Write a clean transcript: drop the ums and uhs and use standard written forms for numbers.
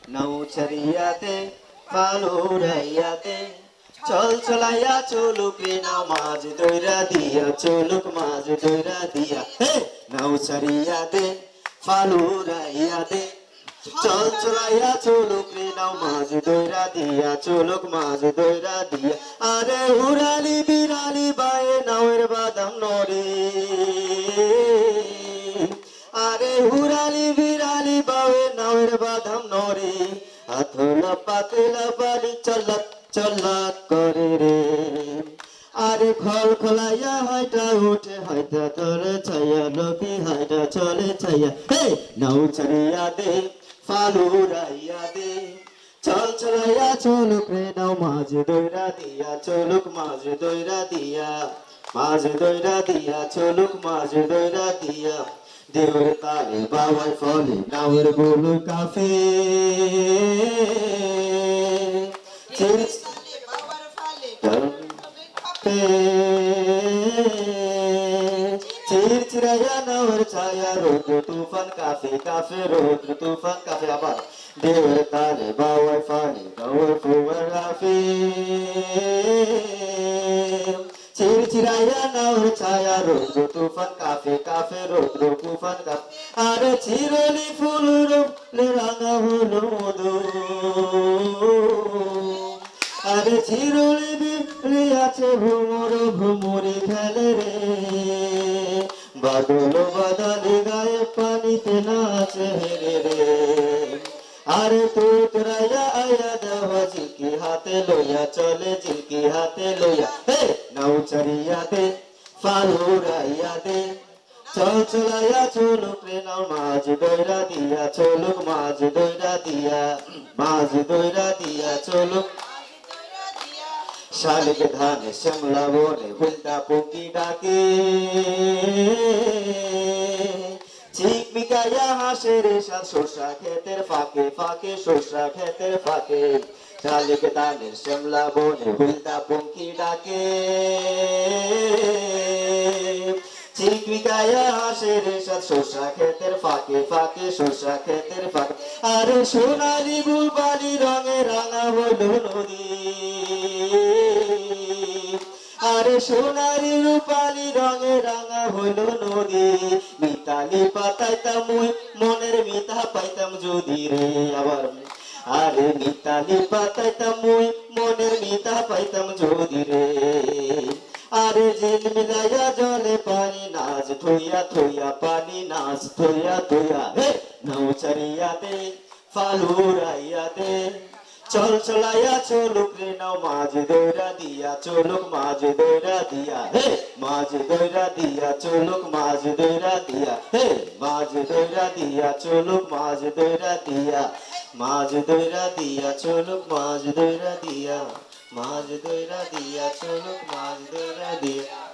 নৌচরিয়াতে ফালুরাইয়াতে চল চলাইয়া চলুক রে নাও মাঝ দইরা দিয়া চলুক মাঝ দইরা দিয়া হে নৌচরিয়াতে ফালুরাইয়াতে চল চলাইয়া চলুক রে নাও মাঝ দইরা দিয়া চলুক মাঝ দইরা দিয়া আরে হুরালি বিরালি বায়ে নাওয়ের বাদাম নরে আরে হুরালি বিরালি বায়ে নাওয়ের বাদাম নরে আথলা পাতলা বাড়ি চলক চলক করে রে আরে খল খলাইয়া হাইটা উঠে হাইটা তোরে ছায়া লোকি হাইটা চলে ছায়া হে নাও চড়িয়া দে ফালুরাইয়া দে চল চলাইয়া চলুক রে নাও মাঝ দইরা দিয়া চলুক মাঝ দইরা দিয়া মাঝ দইরা দিয়া চলুক মাঝ দইরা দিয়া দেওর তালে বাবার ফলে নাওয়ের গোলু কাফে চিরচিরাইয়া নাওর ছায়া রৌদ্র তুফান কাফে কাফে রৌদ্র তুফান কাফে আবার দেওর তালে বাবার ফলে নাওয়ের ফুয়ার কাফে চিরচিরাইয়া নাওর ছায়া রৌদ্র তুফান কাফে কাফে রৌদ্র তুফান কাফে আরে চিরলি ফুল রূপলে রাঙা হলো মধু আরে চিরলি বিলি আছে ভ্রমর ভ্রমরে খেলে রে বাদল বাদলে গায়ে পানিতে নাচে হেরে রে আরে তুতরাইয়া আয়া দেওয়া ঝিলকি হাতে লইয়া চলে ঝিলকি হাতে লইয়া হে নাও চড়িয়া দে ফালুরাইয়া দে চল চলাইয়া চলুক রে নাও মাঝ দইরা দিয়া চলুক মাঝ দইরা দিয়া মাঝ দইরা দিয়া চলুক শালিক ধানে শ্যামলা বনে হুলটা পঙ্কি ডাকে চিকমিকাইয়া হাসে রে সাত সরষা ক্ষেতের ফাঁকে ফাঁকে সরষা ক্ষেতের ফাঁকে শালিক ধানের শ্যামলা বনে হুলটা পঙ্কি ডাকে চিকমিকাইয়া হাসে রে সাত সরষা ক্ষেতের ফাঁকে ফাঁকে সরষা ক্ষেতের ফাঁকে আরে সোনালি বুলবালি রঙে রাঙা হলো নদী আরে সোনারি রূপালি রঙে রাঙা হলো নদী মিতালি পাতাইতাম মুই মনের মিতা পাইতাম যদি রে আবার আরে মিতালি পাতাইতাম মুই মনের মিতা পাইতাম যদি রে আরে জিল মিলাইয়া জলে পানি নাচ থইয়া থইয়া পানি নাচ থইয়া থইয়া হে নাও চড়িয়া দে ফালুরাইয়া দে চল চলাইয়া চলুক রে নাও মাঝ দইরা দিয়া চলুক মাঝ দইরা দিয়া হে মাঝ দইরা দিয়া চলুক মাঝ দইরা দিয়া হে মাঝ দইরা দিয়া চলুক মাঝ দইরা দিয়া মাঝ দইরা দিয়া চলুক মাঝ দইরা দিয়া মাঝ দইরা দিয়া চলুক মাঝ দইরা দিয়া